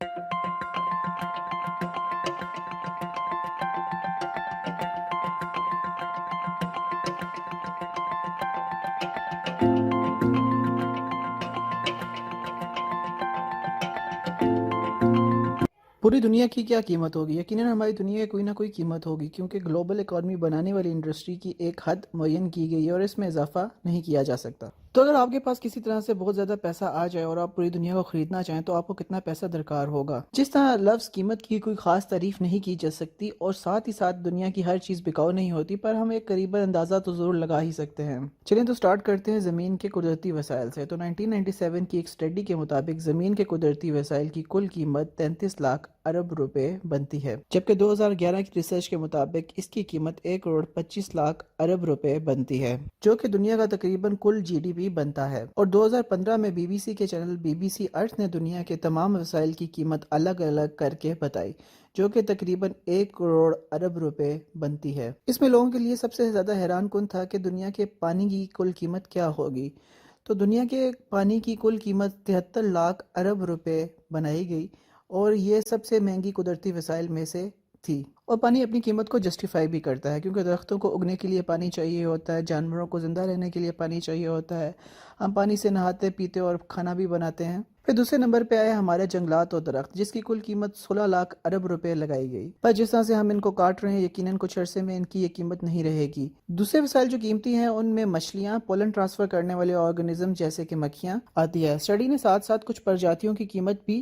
پوری دنیا کی کیا قیمت ہوگی؟ یقیناً ہماری دنیا کی کوئی نہ کوئی قیمت ہوگی، کیونکہ گلوبل اکانومی بنانے والی انڈسٹری کی ایک حد معین کی گئی ہے اور اس میں اضافہ نہیں کیا جا سکتا۔ تو اگر آپ کے پاس کسی طرح سے بہت زیادہ پیسہ آ جائے اور آپ پوری دنیا کو خریدنا چاہیں تو آپ کو کتنا پیسہ درکار ہوگا؟ جس طرح لفظ قیمت کی کوئی خاص تعریف نہیں کی جا سکتی اور ساتھ ہی ساتھ دنیا کی ہر چیز بکاؤ نہیں ہوتی، پر ہم ایک قریباً اندازہ تو ضرور لگا ہی سکتے ہیں۔ چلیں تو سٹارٹ کرتے ہیں زمین کے قدرتی وسائل سے۔ تو 1997 کی ایک اسٹڈی کے مطابق زمین کے قدرتی وسائل کی کل قیمت 33 لاکھ ارب روپے بنتی ہے، جبکہ 2011 کی ریسرچ کے مطابق اس کی قیمت 1 کروڑ 25 لاکھ ارب روپے بنتی ہے، جو کہ دنیا کا تقریباً کل جی ڈی پی بنتا ہے۔ اور 2015 میں بی بی سی کے چینل بی بی سی ارتھ نے دنیا کے تمام وسائل کی قیمت الگ الگ کر کے بتائی، جو کہ تقریباً 1 کروڑ ارب روپے بنتی ہے۔ اس میں لوگوں کے لیے سب سے زیادہ حیران کن تھا کہ دنیا کے پانی کی کل قیمت کیا ہوگی۔ تو دنیا کے پانی کی کل قیمت 73 لاکھ ارب روپے بنائی گئی اور یہ سب سے مہنگی قدرتی وسائل میں سے تھی۔ اور پانی اپنی قیمت کو جسٹیفائی بھی کرتا ہے، کیونکہ درختوں کو اگنے کے لیے پانی چاہیے ہوتا ہے، جانوروں کو زندہ رہنے کے لیے پانی چاہیے ہوتا ہے، ہم پانی سے نہاتے پیتے اور کھانا بھی بناتے ہیں۔ پھر دوسرے نمبر پہ آئے ہمارے جنگلات اور درخت، جس کی کل قیمت 16 لاکھ ارب روپے لگائی گئی، پر جس طرح سے ہم ان کو کاٹ رہے ہیں یقیناً کچھ عرصے میں ان کی یہ قیمت نہیں رہے گی۔ دوسرے وسائل جو قیمتی ہیں ان میں مچھلیاں، پولن ٹرانسفر کرنے والے آرگنزم جیسے کہ مکھیاں آتی ہے۔ اسٹڈی نے ساتھ ساتھ کچھ پرجاتیوں کی قیمت بھی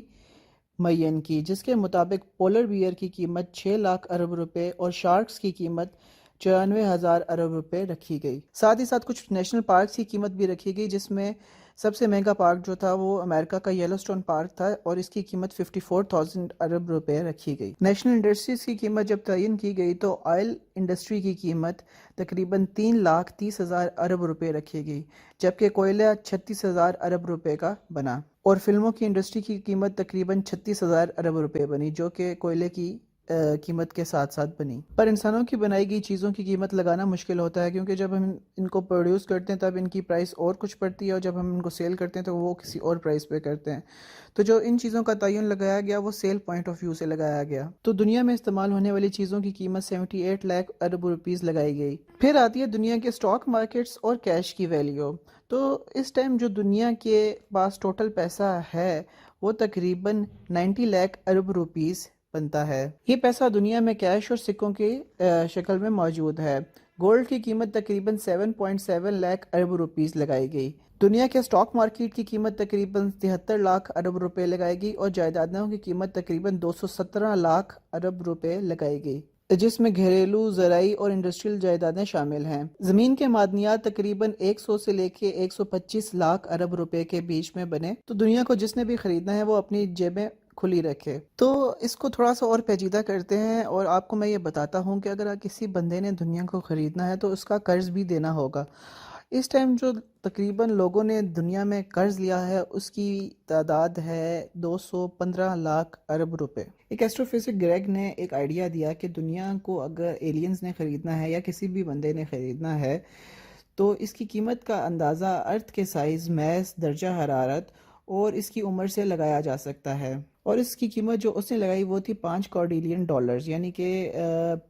معین کی، جس کے مطابق پولر بیئر کی قیمت 6 لاکھ ارب روپے اور شارکس کی قیمت 94,000 ارب روپے رکھی گئی۔ ساتھ ہی ساتھ کچھ نیشنل پارکس کی قیمت بھی رکھی گئی، جس میں سب سے مہنگا پارک جو تھا وہ امریکہ کا یلو سٹون پارک تھا اور اس کی قیمت 54,000 ارب روپے رکھی گئی۔ نیشنل انڈسٹریز کی قیمت جب تعین کی گئی تو آئل انڈسٹری کی قیمت تقریباً 3,30,000 ارب روپے رکھی گئی، جبکہ کوئلہ 36,000 ارب روپے کا بنا، اور فلموں کی انڈسٹری کی قیمت تقریباً 36,000 ارب روپے بنی، جو کہ کوئلے کی قیمت کے ساتھ ساتھ بنی۔ پر انسانوں کی بنائی گئی چیزوں کی قیمت لگانا مشکل ہوتا ہے، کیونکہ جب ہم ان کو پروڈیوس کرتے ہیں تب ان کی پرائس اور کچھ پڑتی ہے، اور جب ہم ان کو سیل کرتے ہیں تو وہ کسی اور پرائس پہ کرتے ہیں۔ تو جو ان چیزوں کا تعین لگایا گیا وہ سیل پوائنٹ آف ویو سے لگایا گیا۔ تو دنیا میں استعمال ہونے والی چیزوں کی قیمت 78 لاکھ ارب روپیز لگائی گئی۔ پھر آتی ہے دنیا کے سٹاک مارکیٹس اور کیش کی ویلیو۔ تو اس ٹائم جو دنیا کے پاس ٹوٹل پیسہ ہے وہ تقریباً 90 لاکھ ارب روپیز بنتا ہے۔ یہ پیسہ دنیا میں کیش اور سکوں کی شکل میں موجود ہے۔ گولڈ کی قیمت تقریباً 7.7 لاکھ ارب روپیز لگائی گئی۔ دنیا کے سٹاک مارکیٹ کی قیمت تقریباً 73 لاکھ ارب روپے لگائی گئی اور جائیدادوں کی قیمت تقریباً 217 لاکھ ارب روپے لگائی گئی، جس میں گھریلو، زرعی اور انڈسٹریل جائیدادیں شامل ہیں۔ زمین کے معدنیات تقریباً 100 سے لے کے 125 لاکھ ارب روپے کے بیچ میں بنے۔ تو دنیا کو جس نے بھی خریدنا ہے وہ اپنی جیبیں کھلی رکھے۔ تو اس کو تھوڑا سا اور پیچیدہ کرتے ہیں اور آپ کو میں یہ بتاتا ہوں کہ اگر کسی بندے نے دنیا کو خریدنا ہے تو اس کا قرض بھی دینا ہوگا۔ اس ٹائم جو تقریباً لوگوں نے دنیا میں قرض لیا ہے اس کی تعداد ہے 215 لاکھ ارب روپے۔ ایک ایسٹرو فزک گریگ نے ایک آئیڈیا دیا کہ دنیا کو اگر ایلینز نے خریدنا ہے یا کسی بھی بندے نے خریدنا ہے تو اس کی قیمت کا اندازہ ارتھ کے سائز، میس، درجہ حرارت اور اس کی عمر سے لگایا جا سکتا ہے، اور اس کی قیمت جو اس نے لگائی وہ تھی $5 یعنی کہ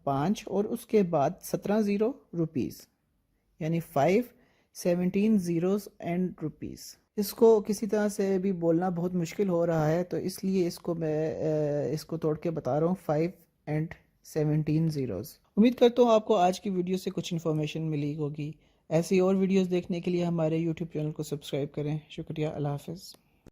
5 اور اس کے بعد 17 زیرو روپیز، یعنی 517 زیروز اینڈ روپیز۔ اس کو کسی طرح سے بھی بولنا بہت مشکل ہو رہا ہے، تو اس لیے اس کو توڑ کے بتا رہا ہوں 517 زیروز۔ امید کرتا ہوں آپ کو آج کی ویڈیو سے کچھ انفارمیشن ملی ہوگی۔ ایسی اور ویڈیوز دیکھنے کے لیے ہمارے یوٹیوب چینل کو سبسکرائب کریں۔ شکریہ، اللہ حافظ۔